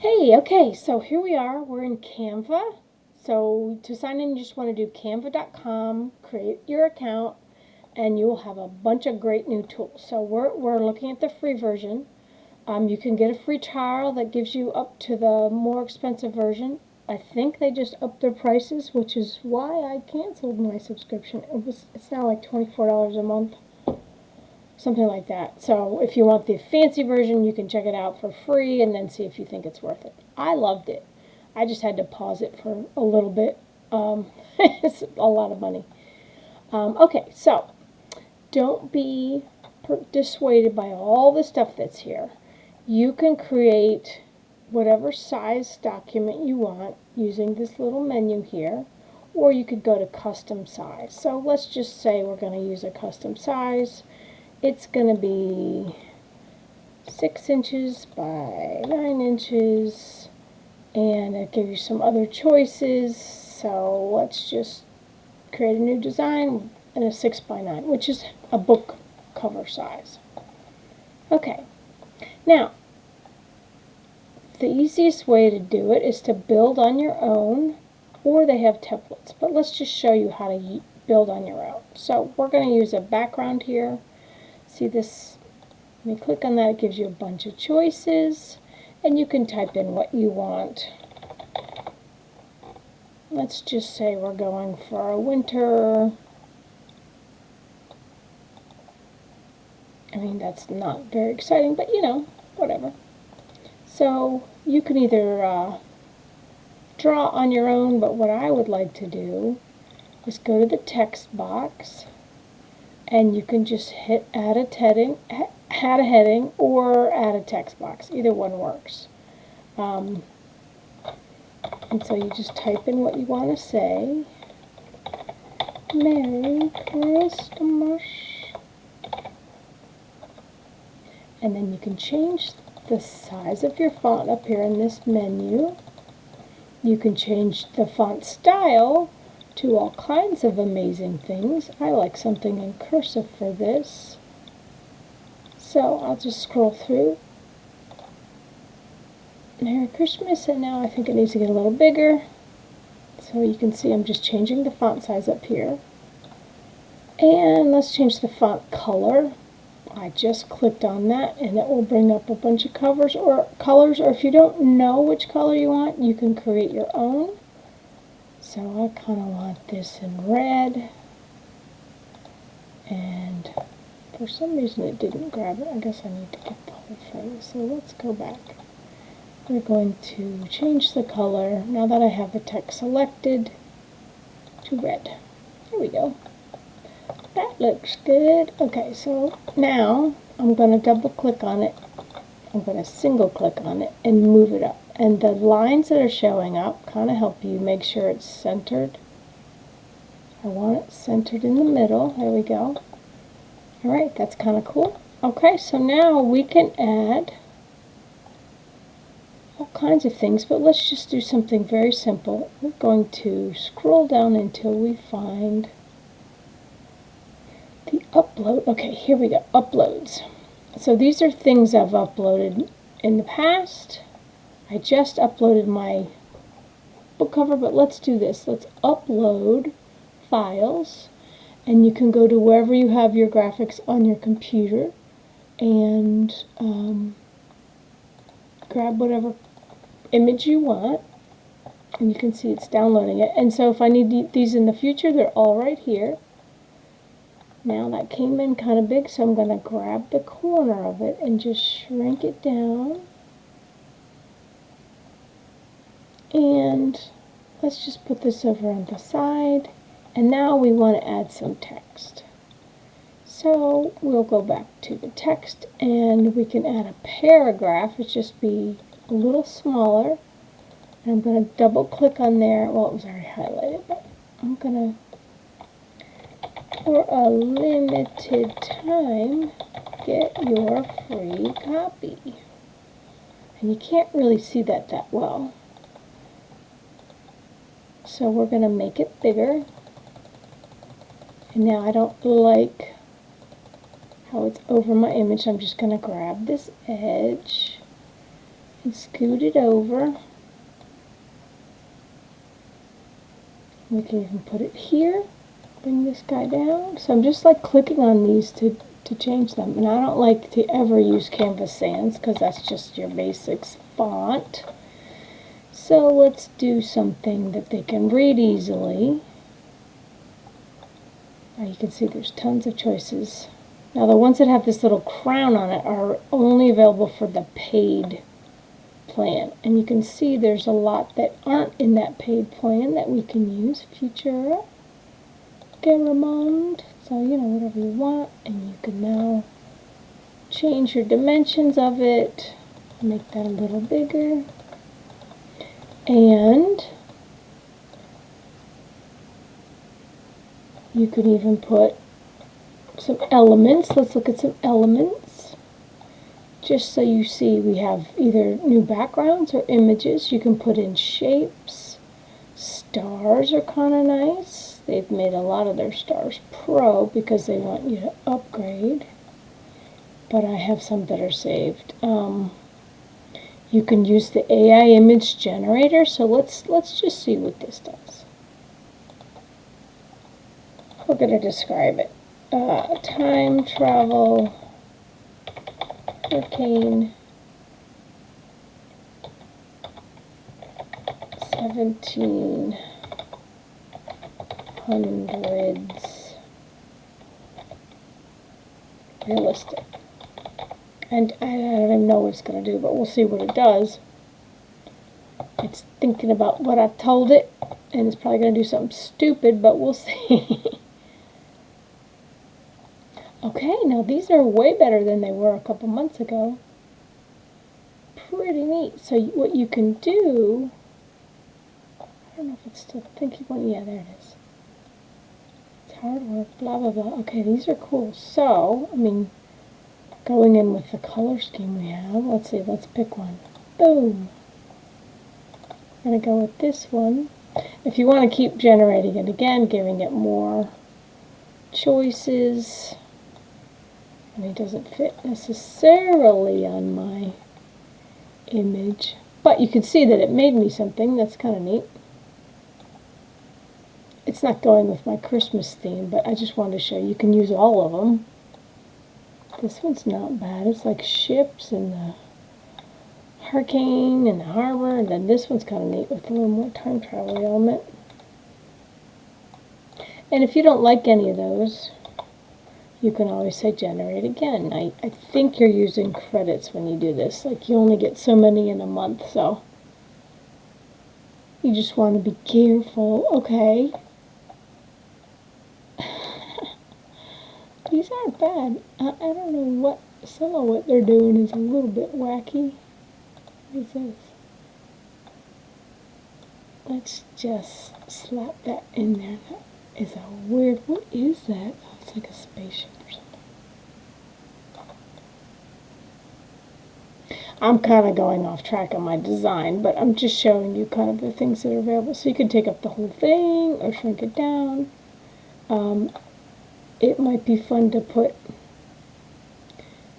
Hey, okay, so here we are. We're in Canva. So to sign in, you just want to do canva.com, create your account, and you will have a bunch of great new tools. So we're looking at the free version. You can get a free trial that gives you up to the more expensive version. I think they just upped their prices, which is why I canceled my subscription. It's now like $24 a month, something like that. So if you want the fancy version, you can check it out for free and then see if you think it's worth it. I loved it. I just had to pause it for a little bit. It's a lot of money. Okay, so don't be dissuaded by all the stuff that's here. You can create whatever size document you want using this little menu here, or you could go to custom size. So let's just say we're going to use a custom size. It's going to be 6 inches by 9 inches, and it gives you some other choices. So let's just create a new design in a 6 by 9, which is a book cover size. Okay, now the easiest way to do it is to build on your own, or they have templates, but let's just show you how to build on your own. So we're going to use a background here. See this? When you click on that, it gives you a bunch of choices, and you can type in what you want. Let's just say we're going for a winter. I mean, that's not very exciting, but whatever. So you can either draw on your own, but what I would like to do is go to the text box, and you can just hit add a heading or add a text box. Either one works. And so you just type in what you want to say. Merry Christmas. And then you can change the size of your font up here in this menu. You can change the font style to all kinds of amazing things. I like something in cursive for this. So I'll just scroll through. Merry Christmas, and now I think it needs to get a little bigger. So you can see I'm just changing the font size up here. And let's change the font color. I just clicked on that and it will bring up a bunch of colors, or if you don't know which color you want, you can create your own. So I kind of want this in red, and for some reason it didn't grab it. I guess I need to get the whole thing. So let's go back. We're going to change the color, now that I have the text selected, to red. Here we go. That looks good. Okay, so now I'm going to double click on it. I'm going to single click on it and move it up. And the lines that are showing up kind of help you make sure it's centered. I want it centered in the middle. There we go. Alright, that's kind of cool. Okay, so now we can add all kinds of things, but let's just do something very simple. We're going to scroll down until we find the upload. Okay, here we go. Uploads. So these are things I've uploaded in the past. I just uploaded my book cover, but let's do this. Let's upload files, and you can go to wherever you have your graphics on your computer and grab whatever image you want, and you can see it's downloading it. And so if I need these in the future, they're all right here. Now that came in kind of big, so I'm going to grab the corner of it and just shrink it down. And let's just put this over on the side. And now we want to add some text. So we'll go back to the text, and we can add a paragraph. It's just be a little smaller. And I'm going to double click on there. Well, it was already highlighted, but I'm going to, for a limited time, get your free copy. And you can't really see that well. So we're going to make it bigger. And now I don't like how it's over my image. I'm just going to grab this edge and scoot it over. We can even put it here, bring this guy down. So I'm just like clicking on these to change them. And I don't like to ever use Canva Sans because that's just your basics font. So let's do something that they can read easily. Now you can see there's tons of choices. Now the ones that have this little crown on it are only available for the paid plan. And you can see there's a lot that aren't in that paid plan that we can use. Futura, Garamond, so you know, whatever you want. And you can now change your dimensions of it, make that a little bigger. And you can even put some elements. Let's look at some elements. Just so you see, we have either new backgrounds or images. You can put in shapes. Stars are kind of nice. They've made a lot of their stars pro because they want you to upgrade. But I have some that are saved. You can use the AI image generator. So let's just see what this does. We're going to describe it. Time travel, hurricane, 1700s, realistic. And I don't even know what it's going to do, but we'll see what it does. It's thinking about what I've told it, and it's probably going to do something stupid, but we'll see. Okay, now these are way better than they were a couple months ago. Pretty neat. So what you can do, I don't know if it's still thinking one. Yeah, there it is. It's hard work, blah, blah, blah. Okay, these are cool. So, I mean, going in with the color scheme we have, let's see, let's pick one. Boom. I'm going to go with this one. If you want to keep generating it again, giving it more choices, and it doesn't fit necessarily on my image, but you can see that it made me something that's kind of neat. It's not going with my Christmas theme, but I just wanted to show you can use all of them. This one's not bad. It's like ships and the hurricane and the harbor, and then this one's kind of neat with a little more time travel element. And if you don't like any of those, you can always say generate again. I think you're using credits when you do this. Like you only get so many in a month, so you just want to be careful. Okay. These aren't bad. I don't know what, some of what they're doing is a little bit wacky. What is this? Let's just slap that in there. That is a weird, what is that? Oh, it's like a spaceship or something. I'm kind of going off track on my design, but I'm just showing you kind of the things that are available. So you can take up the whole thing or shrink it down. It might be fun to put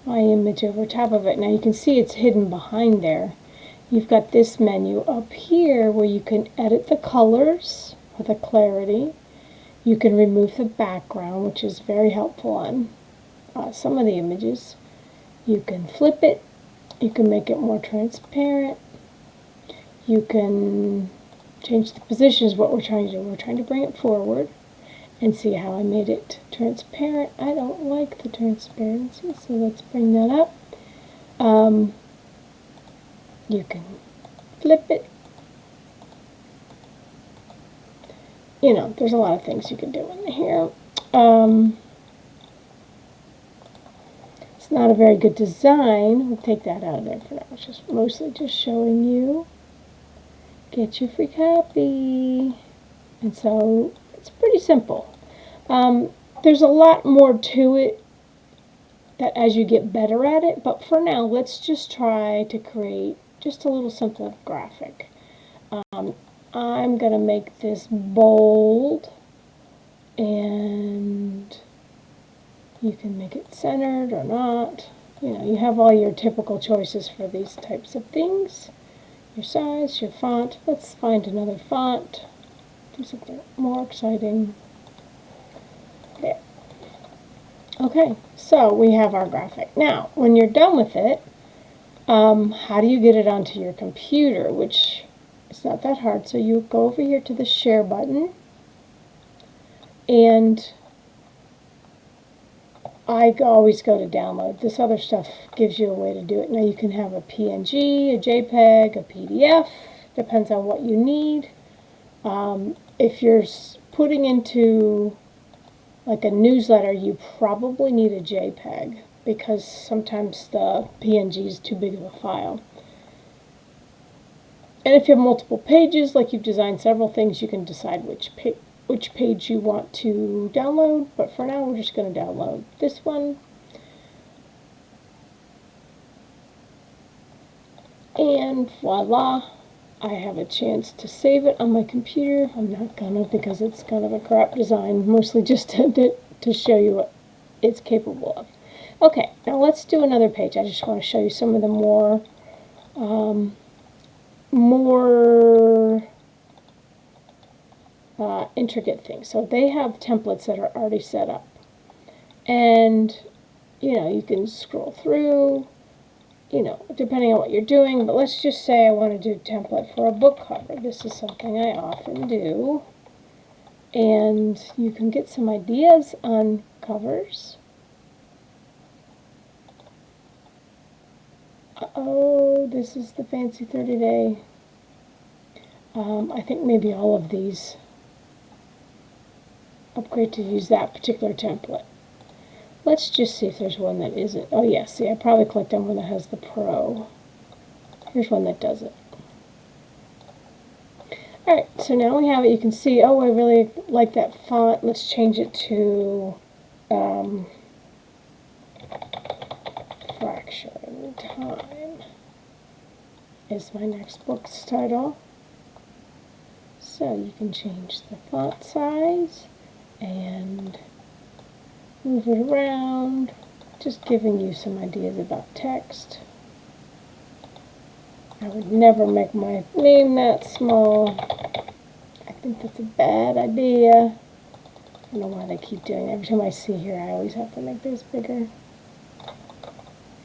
my image over top of it. Now you can see it's hidden behind there. You've got this menu up here where you can edit the colors or the clarity. You can remove the background, which is very helpful on some of the images. You can flip it. You can make it more transparent. You can change the positions, what we're trying to do. We're trying to bring it forward and see how I made it transparent. I don't like the transparency, so let's bring that up. You can flip it. You know, there's a lot of things you can do in here. It's not a very good design. We'll take that out of there for now. It's just mostly just showing you. Get your free copy. And so it's pretty simple. There's a lot more to it that as you get better at it, but for now, let's just try to create just a little simple graphic. I'm going to make this bold, and you can make it centered or not. you have all your typical choices for these types of things. Your size, your font. Let's find another font. Do something more exciting. There. Okay, so we have our graphic. Now, when you're done with it, how do you get it onto your computer? Which is not that hard. So you go over here to the share button, and I always go to download. This other stuff gives you a way to do it. Now you can have a PNG, a JPEG, a PDF, depends on what you need. If you're putting into like a newsletter, you probably need a JPEG because sometimes the PNG is too big of a file. And if you have multiple pages, like you've designed several things, you can decide which page you want to download. But for now, we're just going to download this one. And voila, I have a chance to save it on my computer. I'm not gonna because it's kind of a crap design, mostly just to show you what it's capable of. Okay, now let's do another page. I just want to show you some of the more intricate things. So they have templates that are already set up, and you can scroll through, depending on what you're doing. But let's just say I want to do a template for a book cover. This is something I often do, and you can get some ideas on covers. Oh, this is the fancy 30-day. I think maybe all of these upgrade to use that particular template. Let's just see if there's one that isn't. Oh yeah, see, I probably clicked on one that has the Pro. Here's one that does it. Alright, so now we have it. You can see, oh, I really like that font. Let's change it to Fracturing Time is my next book's title. So you can change the font size and move it around, just giving you some ideas about text. I would never make my name that small. I think that's a bad idea. I don't know why they keep doing it. Every time I see here, I always have to make this bigger.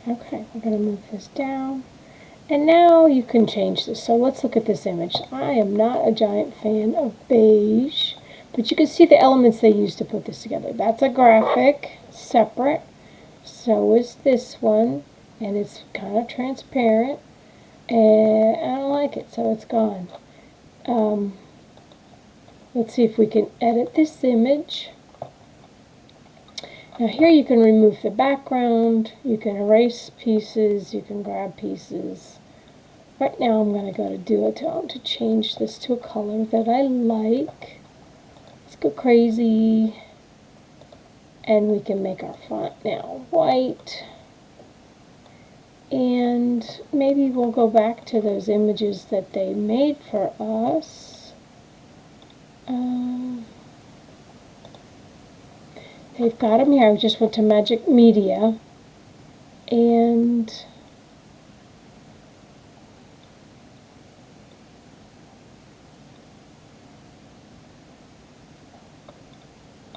Okay, we're going to move this down. And now you can change this. So let's look at this image. I am not a giant fan of beige, but you can see the elements they used to put this together. That's a graphic, separate. So is this one, and it's kind of transparent. And I don't like it, so it's gone. Let's see if we can edit this image. Now here you can remove the background, you can erase pieces, you can grab pieces. Right now I'm going to go to Duotone to change this to a color that I like. Let's go crazy. And we can make our font now white. And maybe we'll go back to those images that they made for us. They've got them here. I just went to Magic Media, and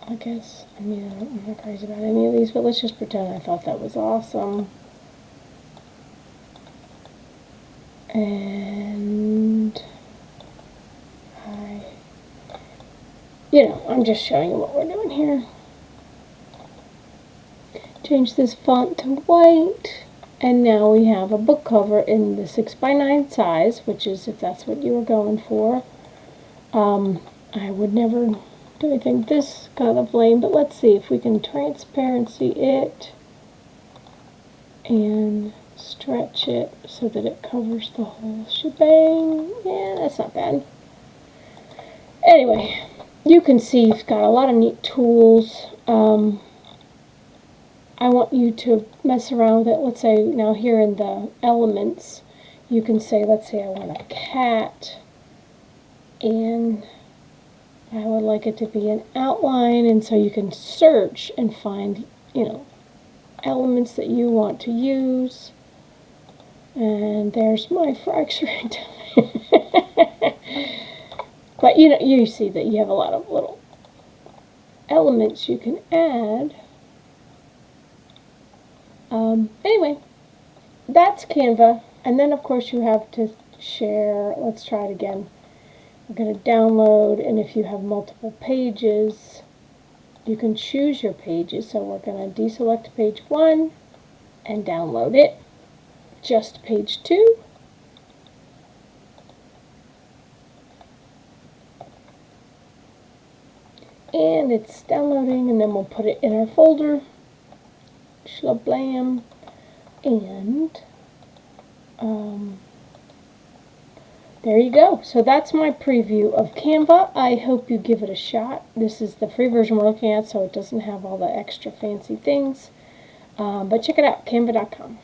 I guess, I'm not crazy about any of these, but let's just pretend I thought that was awesome. And I'm just showing you what we're doing here. Change this font to white, and now we have a book cover in the 6x9 size, which is, if that's what you were going for. I would never do anything this kind of lame, but let's see if we can transparency it and stretch it so that it covers the whole shebang. Yeah, that's not bad. Anyway, you can see it's got a lot of neat tools. I want you to mess around with it. Let's say now here in the elements, you can say, let's say I want a cat, and I would like it to be an outline, and so you can search and find, elements that you want to use. And there's my fracturing. But you see that you have a lot of little elements you can add. Anyway, that's Canva. And then of course you have to share. Let's try it again. We're going to download, and if you have multiple pages, you can choose your pages. So we're going to deselect page 1 and download it. Just page 2. And it's downloading, and then we'll put it in our folder. Shlablam. And there you go. So that's my preview of Canva. I hope you give it a shot. This is the free version we're looking at, so it doesn't have all the extra fancy things. But check it out, canva.com.